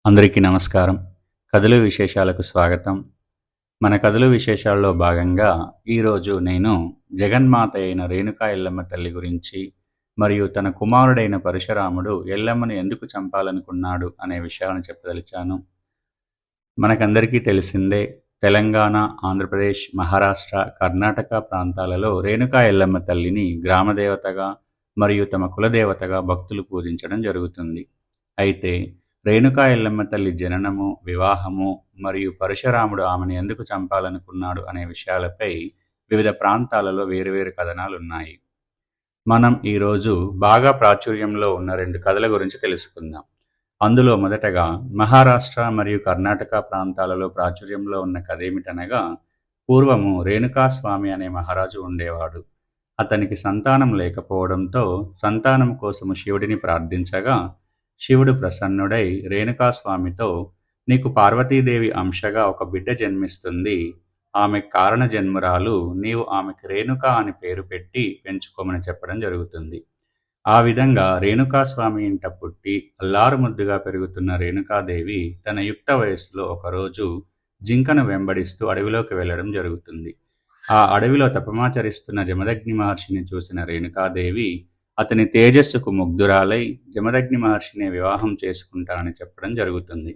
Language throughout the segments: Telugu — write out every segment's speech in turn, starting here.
అందరికీ నమస్కారం. కథలు విశేషాలకు స్వాగతం. మన కథలు విశేషాల్లో భాగంగా ఈరోజు నేను జగన్మాత అయిన రేణుకా ఎల్లమ్మ తల్లి గురించి మరియు తన కుమారుడైన పరశురాముడు ఎల్లమ్మను ఎందుకు చంపాలనుకున్నాడు అనే విషయాలను చెప్పదలిచాను. మనకందరికీ తెలిసిందే, తెలంగాణ, ఆంధ్రప్రదేశ్, మహారాష్ట్ర, కర్ణాటక ప్రాంతాలలో రేణుకా ఎల్లమ్మ తల్లిని గ్రామదేవతగా మరియు తమ కులదేవతగా భక్తులు పూజించడం జరుగుతుంది. అయితే రేణుకా ఎల్లమ్మ తల్లి జననము, వివాహము మరియు పరశురాముడు ఆమెను ఎందుకు చంపాలనుకున్నాడు అనే విషయాలపై వివిధ ప్రాంతాలలో వేరువేరు కథనాలున్నాయి. మనం ఈరోజు బాగా ప్రాచుర్యంలో ఉన్న రెండు కథల గురించి తెలుసుకుందాం. అందులో మొదటగా మహారాష్ట్ర మరియు కర్ణాటక ప్రాంతాలలో ప్రాచుర్యంలో ఉన్న కథ ఏమిటనగా, పూర్వము రేణుకాస్వామి అనే మహారాజు ఉండేవాడు. అతనికి సంతానం లేకపోవడంతో సంతానం కోసము శివుడిని ప్రార్థించగా, శివుడు ప్రసన్నుడై రేణుకాస్వామితో, నీకు పార్వతీదేవి అంశగా ఒక బిడ్డ జన్మిస్తుంది. ఆమె కారణ జన్మురాలు, నీవు ఆమెకు రేణుక అని పేరు పెట్టి పెంచుకోమని చెప్పడం జరుగుతుంది. ఆ విధంగా రేణుకాస్వామి ఇంట పుట్టి అల్లారుముద్దుగా పెరుగుతున్న రేణుకాదేవి తన యుక్త వయస్సులో ఒకరోజు జింకను వెంబడిస్తూ అడవిలోకి వెళ్ళడం జరుగుతుంది. ఆ అడవిలో తపమాచరిస్తున్న జమదగ్ని మహర్షిని చూసిన రేణుకాదేవి అతని తేజస్సుకు ముగ్ధురాలై జమదగ్ని మహర్షిని వివాహం చేసుకుంటానని చెప్పడం జరుగుతుంది.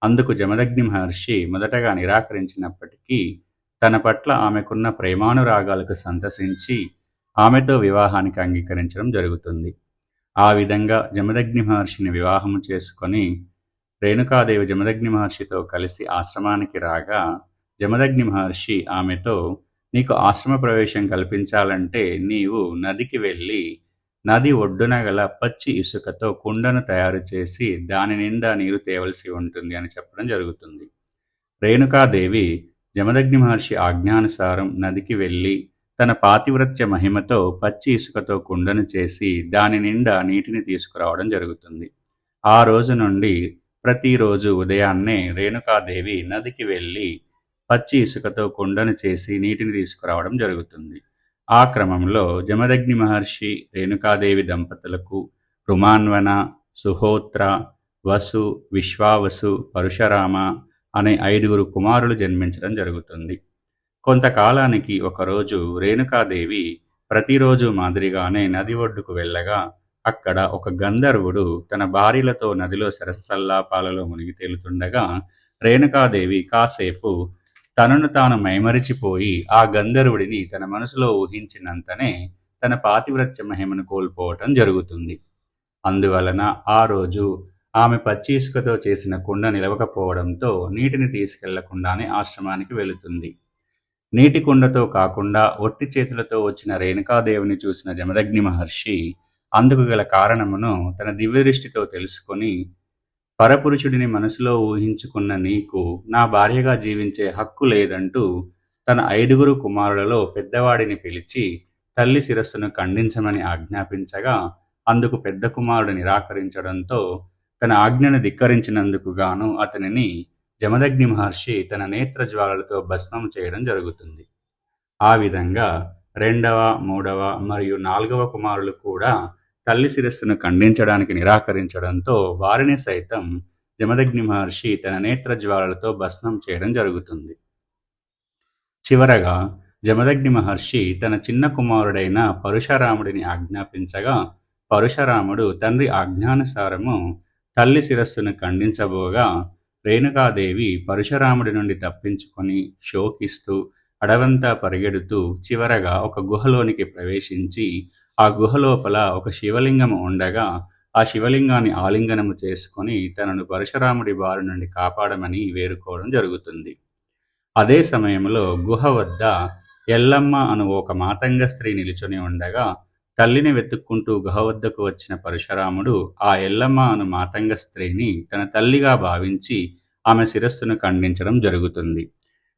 అందుకు జమదగ్ని మహర్షి మొదటగా నిరాకరించినప్పటికీ తన పట్ల ఆమెకున్న ప్రేమానురాగాలకు సంతసించి ఆమెతో వివాహానికి అంగీకరించడం జరుగుతుంది. ఆ విధంగా జమదగ్ని మహర్షిని వివాహము చేసుకొని రేణుకాదేవి జమదగ్ని మహర్షితో కలిసి ఆశ్రమానికి రాగా, జమదగ్ని మహర్షి ఆమెతో, నీకు ఆశ్రమ ప్రవేశం కల్పించాలంటే నీవు నదికి వెళ్ళి నది ఒడ్డున గల పచ్చి ఇసుకతో కుండను తయారు చేసి దాని నిండా నీరు తేవలసి ఉంటుంది అని చెప్పడం జరుగుతుంది. రేణుకాదేవి జమదగ్ని మహర్షి ఆజ్ఞానుసారం నదికి వెళ్ళి తన పాతివ్రత్య మహిమతో పచ్చి ఇసుకతో కుండను చేసి దాని నిండా నీటిని తీసుకురావడం జరుగుతుంది. ఆ రోజు నుండి ప్రతిరోజు ఉదయాన్నే రేణుకాదేవి నదికి వెళ్ళి పచ్చి ఇసుకతో కుండను చేసి నీటిని తీసుకురావడం జరుగుతుంది. ఆ క్రమంలో జమదగ్ని మహర్షి రేణుకాదేవి దంపతులకు రుమాన్వన, సుహోత్ర, వసు, విశ్వావసు, పరశురామ అనే 5 కుమారులు జన్మించడం జరుగుతుంది. కొంతకాలానికి ఒకరోజు రేణుకాదేవి ప్రతిరోజు మాదిరిగానే నది ఒడ్డుకు వెళ్ళగా, అక్కడ ఒక గంధర్వుడు తన భార్యలతో నదిలో సరసల్లాపాలలో మునిగి తేలుతుండగా, రేణుకాదేవి కాసేపు తనను తాను మైమరిచిపోయి ఆ గంధర్వుడిని తన మనసులో ఊహించినంతనే తన పాతివ్రత్య మహిమను కోల్పోవటం జరుగుతుంది. అందువలన ఆ రోజు ఆమె పచ్చి ఇసుకతో చేసిన కుండ నిలవకపోవడంతో నీటిని తీసుకెళ్లకుండానే ఆశ్రమానికి వెళుతుంది. నీటి కుండతో కాకుండా ఒట్టి చేతులతో వచ్చిన రేణుకాదేవిని చూసిన జమదగ్ని మహర్షి అందుకు గల కారణమును తన దివ్యదృష్టితో తెలుసుకొని, పరపురుషుడిని మనసులో ఊహించుకున్న నీకు నా భార్యగా జీవించే హక్కు లేదంటూ తన 5 కుమారులలో పెద్దవాడిని పిలిచి తల్లి శిరస్సును ఖండించమని ఆజ్ఞాపించగా, అందుకు పెద్ద కుమారుడు నిరాకరించడంతో తన ఆజ్ఞను ధిక్కరించినందుకు గాను అతనిని జమదగ్ని మహర్షి తన నేత్రజ్వాలలతో భస్మం చేయడం జరుగుతుంది. ఆ విధంగా 2వ, 3వ మరియు 4వ కుమారులు కూడా తల్లి శిరస్సును ఖండించడానికి నిరాకరించడంతో వారిని సైతం జమదగ్ని మహర్షి తన నేత్రజ్వాలలతో భస్మం చేయడం జరుగుతుంది. చివరగా జమదగ్ని మహర్షి తన చిన్న కుమారుడైన పరశురాముడిని ఆజ్ఞాపించగా, పరశురాముడు తండ్రి ఆజ్ఞానుసారము తల్లి శిరస్సును ఖండించబోగా, రేణుకాదేవి పరశురాముడి నుండి తప్పించుకొని శోకిస్తూ అడవంతా పరిగెడుతూ చివరగా ఒక గుహలోనికి ప్రవేశించి ఆ గుహలోపల ఒక శివలింగము ఉండగా ఆ శివలింగాన్ని ఆలింగనము చేసుకొని తనను పరశురాముడి బారి నుండి కాపాడమని వేడుకోవడం జరుగుతుంది. అదే సమయంలో గుహ వద్ద ఎల్లమ్మ అను ఒక మాతంగ స్త్రీ నిలుచొని ఉండగా, తల్లిని వెతుక్కుంటూ గుహ వద్దకు వచ్చిన పరశురాముడు ఆ ఎల్లమ్మ అను మాతంగ స్త్రీని తన తల్లిగా భావించి ఆమె శిరస్సును ఖండించడం జరుగుతుంది.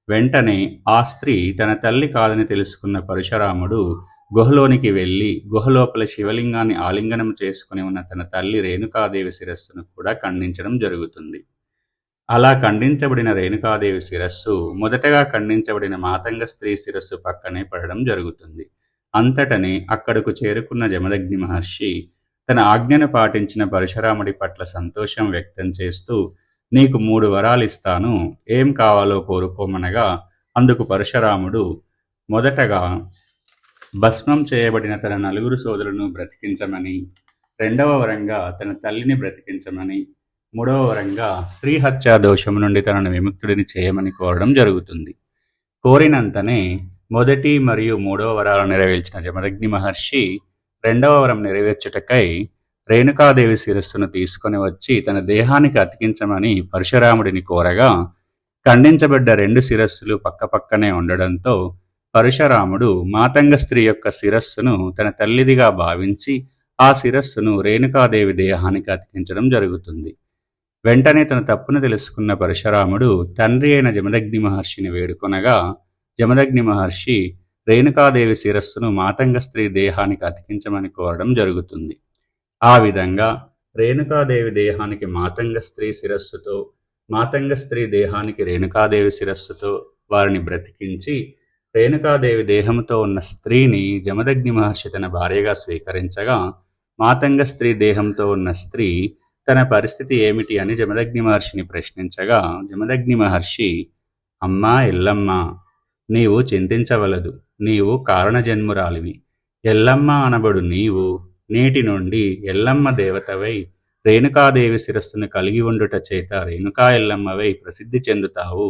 వెంటనే ఆ స్త్రీ తన తల్లి కాదని తెలుసుకున్న పరశురాముడు గుహలోనికి వెళ్ళి గుహలోపల శివలింగాన్ని ఆలింగనం చేసుకుని ఉన్న తన తల్లి రేణుకాదేవి శిరస్సును కూడా ఖండించడం జరుగుతుంది. అలా ఖండించబడిన రేణుకాదేవి శిరస్సు మొదటగా ఖండించబడిన మాతంగ స్త్రీ శిరస్సు పక్కనే పడడం జరుగుతుంది. అంతటనే అక్కడకు చేరుకున్న జమదగ్ని మహర్షి తన ఆజ్ఞను పాటించిన పరశురాముడి పట్ల సంతోషం వ్యక్తం చేస్తూ, నీకు 3 వరాలిస్తాను, ఏం కావాలో కోరుకోమనగా అందుకు పరశురాముడు మొదటగా భస్మం చేయబడిన తన నలుగురు సోదరులను బ్రతికించమని, రెండవ వరంగా తన తల్లిని బ్రతికించమని, మూడవ వరంగా స్త్రీ హత్యా దోషం నుండి తనను విముక్తుడిని చేయమని కోరడం జరుగుతుంది. కోరినంతనే మొదటి మరియు మూడవ వరాలు నెరవేర్చిన జమదగ్ని మహర్షి రెండవ వరం నెరవేర్చుటకై రేణుకాదేవి శిరస్సును తీసుకొని వచ్చి తన దేహానికి అతికించమని పరశురాముడిని కోరగా, ఖండించబడ్డ 2 శిరస్సులు పక్కపక్కనే ఉండడంతో పరశురాముడు మాతంగ స్త్రీ యొక్క శిరస్సును తన తల్లిదిగా భావించి ఆ శిరస్సును రేణుకాదేవి దేహానికి అతికించడం జరుగుతుంది. వెంటనే తన తప్పును తెలుసుకున్న పరశురాముడు తండ్రి అయిన జమదగ్ని మహర్షిని వేడుకొనగా, జమదగ్ని మహర్షి రేణుకాదేవి శిరస్సును మాతంగ స్త్రీ దేహానికి అతికించమని కోరడం జరుగుతుంది. ఆ విధంగా రేణుకాదేవి దేహానికి మాతంగ స్త్రీ శిరస్సుతో, మాతంగ స్త్రీ దేహానికి రేణుకాదేవి శిరస్సుతో వారిని బ్రతికించి, రేణుకాదేవి దేహంతో ఉన్న స్త్రీని జమదగ్ని మహర్షి తన భార్యగా స్వీకరించగా, మాతంగ స్త్రీ దేహంతో ఉన్న స్త్రీ తన పరిస్థితి ఏమిటి అని జమదగ్ని మహర్షిని ప్రశ్నించగా, జమదగ్ని మహర్షి, అమ్మా ఎల్లమ్మ, నీవు చింతించవలదు, నీవు కారణజన్మురాలివి. ఎల్లమ్మ అనబడు నీవు నేటి నుండి ఎల్లమ్మ దేవతవై రేణుకాదేవి శిరస్సును కలిగి ఉండుట చేత రేణుకా ఎల్లమ్మవై ప్రసిద్ధి చెందుతావు.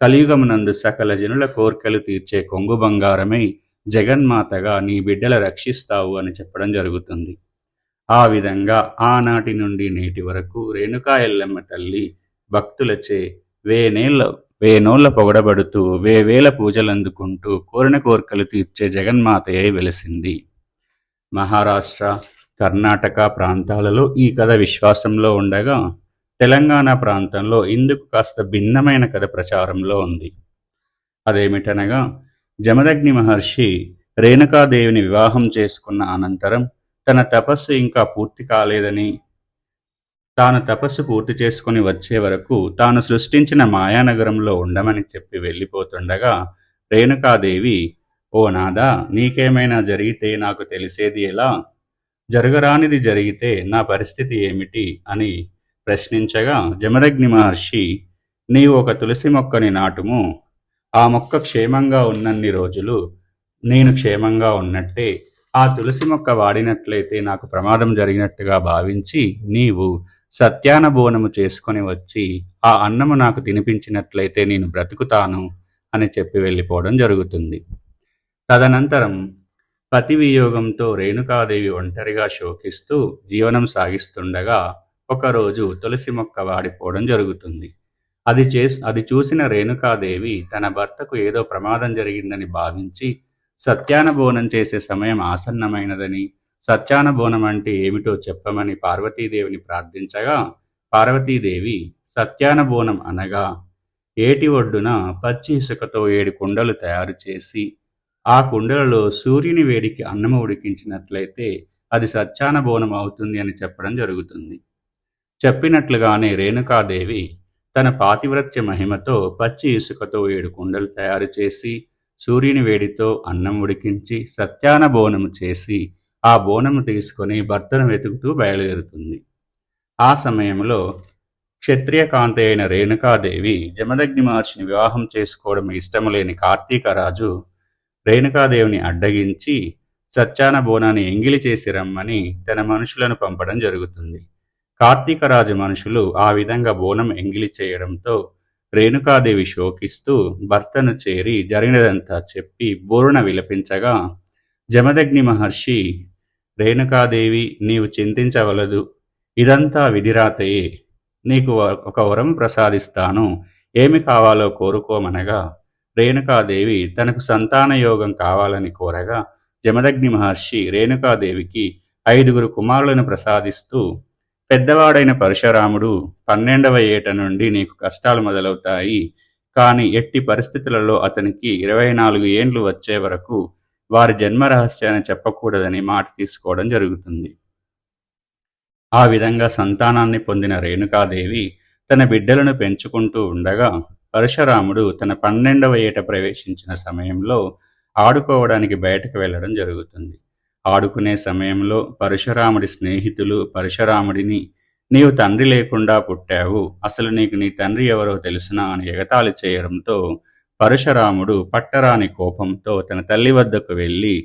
కలియుగమునందు సకల జనుల కోర్కెలు తీర్చే కొంగు బంగారమై జగన్మాతగా నీ బిడ్డల రక్షిస్తావు అని చెప్పడం జరుగుతుంది. ఆ విధంగా ఆనాటి నుండి నేటి వరకు రేణుకా ఎల్లమ్మ తల్లి భక్తులచే వేనోళ్ల పొగడబడుతూ వేవేల పూజలందుకుంటూ కోరిన కోర్కెలు తీర్చే జగన్మాతయై వెలిసింది. మహారాష్ట్ర, కర్ణాటక ప్రాంతాలలో ఈ కథ విశ్వాసంలో ఉండగా, తెలంగాణ ప్రాంతంలో ఇందుకు కాస్త భిన్నమైన కథ ప్రచారంలో ఉంది. అదేమిటనగా, జమదగ్ని మహర్షి రేణుకాదేవిని వివాహం చేసుకున్న అనంతరం తన తపస్సు ఇంకా పూర్తి కాలేదని, తాను తపస్సు పూర్తి చేసుకుని వచ్చే వరకు తాను సృష్టించిన మాయానగరంలో ఉండమని చెప్పి వెళ్ళిపోతుండగా, రేణుకాదేవి, ఓ నాదా, నీకేమైనా జరిగితే నాకు తెలిసేది ఎలా? జరగరానిది జరిగితే నా పరిస్థితి ఏమిటి అని ప్రశ్నించగా, జమదగ్ని మహర్షి, నీవు ఒక తులసి మొక్కని నాటుము, ఆ మొక్క క్షేమంగా ఉన్నన్ని రోజులు నేను క్షేమంగా ఉన్నట్టే. ఆ తులసి మొక్క వాడినట్లయితే నాకు ప్రమాదం జరిగినట్టుగా భావించి నీవు సత్యాన బోనము చేసుకొని వచ్చి ఆ అన్నము నాకు తినిపించినట్లయితే నేను బ్రతుకుతాను అని చెప్పి వెళ్ళిపోవడం జరుగుతుంది. తదనంతరం పతి వియోగంతో రేణుకాదేవి ఒంటరిగా శోకిస్తూ జీవనం సాగిస్తుండగా ఒకరోజు తులసి మొక్క వాడిపోవడం జరుగుతుంది. అది చూసిన రేణుకాదేవి తన భర్తకు ఏదో ప్రమాదం జరిగిందని భావించి సత్యాన బోనం చేసే సమయం ఆసన్నమైనదని, సత్యాన బోనం అంటే ఏమిటో చెప్పమని పార్వతీదేవిని ప్రార్థించగా, పార్వతీదేవి సత్యాన బోనం అనగా ఏటి ఒడ్డున పచ్చి ఇసుకతో 7 కుండలు తయారు చేసి ఆ కుండలలో సూర్యుని వేడికి అన్నము ఉడికించినట్లయితే అది సత్యాన బోనం అవుతుంది అని చెప్పడం జరుగుతుంది. చెప్పినట్లుగానే రేణుకాదేవి తన పాతివ్రత్య మహిమతో పచ్చి ఇసుకతో 7 కుండలు తయారు చేసి సూర్యుని వేడితో అన్నం ఉడికించి సత్యాన బోనము చేసి ఆ బోనము తీసుకొని భర్తను వెతుకుతూ బయలుదేరుతుంది. ఆ సమయంలో క్షత్రియ కాంతి అయిన రేణుకాదేవి జమదగ్ని మహర్షిని వివాహం చేసుకోవడం ఇష్టం లేని కార్తీకరాజు రేణుకాదేవిని అడ్డగించి సత్యాన బోనాన్ని ఎంగిలి చేసి రమ్మని తన మనుషులను పంపడం జరుగుతుంది. కార్తీకరాజు మనుషులు ఆ విధంగా బోనం ఎంగిలి చేయడంతో రేణుకాదేవి శోకిస్తూ భర్తను చేరి జరిగినదంతా చెప్పి బోరున విలపించగా, జమదగ్ని మహర్షి, రేణుకాదేవి, నీవు చింతించవలదు, ఇదంతా విధిరాతయే, నీకు ఒక వరం ప్రసాదిస్తాను, ఏమి కావాలో కోరుకోమనగా, రేణుకాదేవి తనకు సంతాన యోగం కావాలని కోరగా, జమదగ్ని మహర్షి రేణుకాదేవికి 5 కుమారులను ప్రసాదిస్తూ, పెద్దవాడైన పరశురాముడు 12వ ఏట నుండి నీకు కష్టాలు మొదలవుతాయి, కానీ ఎట్టి పరిస్థితులలో అతనికి 24 ఏండ్లు వచ్చే వరకు వారి జన్మ రహస్యాన్ని చెప్పకూడదని మాట తీసుకోవడం జరుగుతుంది. ఆ విధంగా సంతానాన్ని పొందిన రేణుకాదేవి తన బిడ్డలను పెంచుకుంటూ ఉండగా, పరశురాముడు తన 12వ ఏట ప్రవేశించిన సమయంలో ఆడుకోవడానికి బయటకు వెళ్ళడం జరుగుతుంది. ఆడుకునే సమయంలో పరశురాముడి స్నేహితులు పరశురాముడిని, నీవు తండ్రి లేకుండా పుట్టావు, అసలు నీకు నీ తండ్రి ఎవరో తెలుసునా అని ఎగతాళి చేయడంతో పరశురాముడు పట్టరాని కోపంతో తన తల్లి వద్దకు వెళ్ళి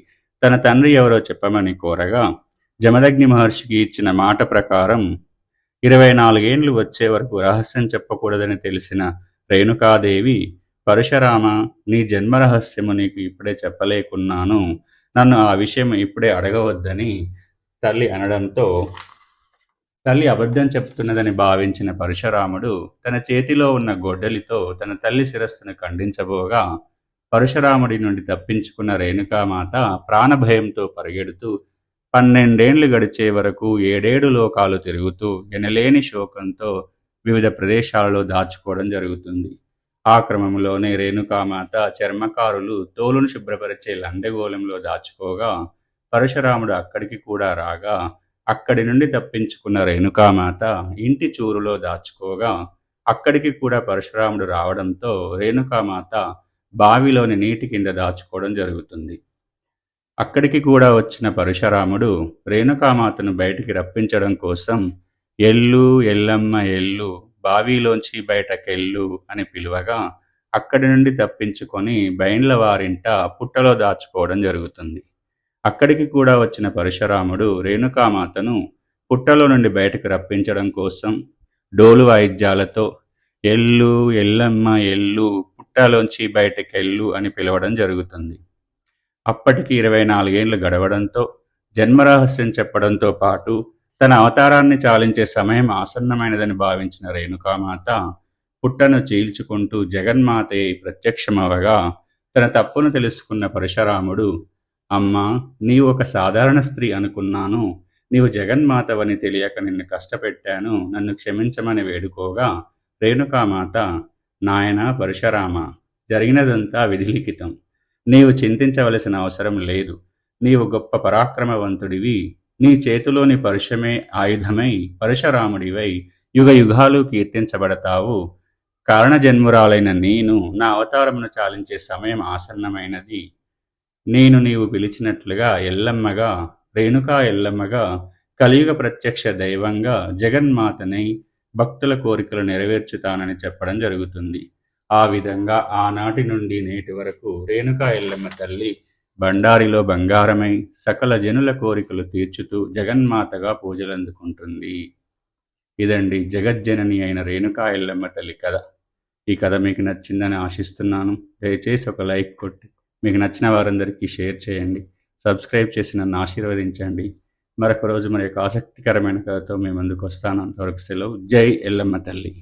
తన తండ్రి ఎవరో చెప్పమని కోరగా, జమదగ్ని మహర్షికి ఇచ్చిన మాట ప్రకారం 24 ఏండ్లు వచ్చే వరకు రహస్యం చెప్పకూడదని తెలిసిన రేణుకాదేవి, పరశురామ, నీ జన్మ రహస్యము నీకు ఇప్పుడే చెప్పలేకున్నాను, నన్ను ఆ విషయం ఇప్పుడే అడగవద్దని తల్లి అనడంతో, తల్లి అబద్ధం చెప్తున్నదని భావించిన పరశురాముడు తన చేతిలో ఉన్న గొడ్డలితో తన తల్లి శిరస్సును ఖండించబోగా, పరశురాముడి నుండి తప్పించుకున్న రేణుకామాత ప్రాణభయంతో పరిగెడుతూ 12 ఏండ్లు గడిచే వరకు 7 లోకాలు తిరుగుతూ ఎనలేని శోకంతో వివిధ ప్రదేశాలలో దాచుకోవడం జరుగుతుంది. ఆ క్రమంలోనే రేణుకామాత చర్మకారులు తోలును శుభ్రపరిచే లండగోళంలో దాచుకోగా, పరశురాముడు అక్కడికి కూడా రాగా, అక్కడి నుండి తప్పించుకున్న రేణుకామాత ఇంటి చూరులో దాచుకోగా, అక్కడికి కూడా పరశురాముడు రావడంతో రేణుకామాత బావిలోని నీటి కింద దాచుకోవడం జరుగుతుంది. అక్కడికి కూడా వచ్చిన పరశురాముడు రేణుకామాతను బయటికి రప్పించడం కోసం ఎల్లు ఎల్లమ్మ ఎల్లు, బావిలోంచి బయటకెళ్ళు అని పిలువగా, అక్కడి నుండి తప్పించుకొని బైండ్ల వారింట పుట్టలో దాచుకోవడం జరుగుతుంది. అక్కడికి కూడా వచ్చిన పరశురాముడు రేణుకామాతను పుట్టలో నుండి బయటకు రప్పించడం కోసం డోలు వాయిద్యాలతో ఎల్లు ఎల్లమ్మ ఎల్లు, పుట్టలోంచి బయటకెళ్ళు అని పిలవడం జరుగుతుంది. అప్పటికి 24 ఏండ్లు గడవడంతో జన్మరహస్యం చెప్పడంతో పాటు తన అవతారాన్ని చాలించే సమయం ఆసన్నమైనదని భావించిన రేణుకామాత పుట్టను చీల్చుకుంటూ జగన్మాతే ప్రత్యక్షమవగా, తన తప్పును తెలుసుకున్న పరశురాముడు, అమ్మా, నీవు ఒక సాధారణ స్త్రీ అనుకున్నాను, నీవు జగన్మాతవని తెలియక నిన్ను కష్టపెట్టాను, నన్ను క్షమించమని వేడుకోగా, రేణుకామాత, నాయనా పరశురామ, జరిగినదంతా విధిలిఖితం, నీవు చింతించవలసిన అవసరం లేదు, నీవు గొప్ప పరాక్రమవంతుడివి, నీ చేతిలోని పరుషమే ఆయుధమై పరశురాముడివై యుగ యుగాలు కీర్తించబడతావు, కారణజన్మురాలైన నేను నా అవతారమును చాలించే సమయం ఆసన్నమైనది, నీవు పిలిచినట్లుగా ఎల్లమ్మగా, రేణుకా ఎల్లమ్మగా, కలియుగ ప్రత్యక్ష దైవంగా జగన్మాతనై భక్తుల కోరికలు నెరవేర్చుతానని చెప్పడం జరుగుతుంది. ఆ విధంగా ఆనాటి నుండి నేటి వరకు రేణుకా ఎల్లమ్మ తల్లి బండారిలో బంగారమై సకల జనుల కోరికలు తీర్చుతూ జగన్మాతగా పూజలందుకుంటుంది. ఇదండి జగజ్జనని అయిన రేణుకా ఎల్లమ్మ తల్లి కథ. ఈ కథ మీకు నచ్చిందని ఆశిస్తున్నాను. దయచేసి ఒక లైక్ కొట్టి మీకు నచ్చిన వారందరికీ షేర్ చేయండి. సబ్స్క్రైబ్ చేసి నన్ను ఆశీర్వదించండి. మరొక రోజు మరి ఆసక్తికరమైన కథతో మీ ముందుకు వస్తాను. అంతవరకు సెలవు. జై ఎల్లమ్మ తల్లి.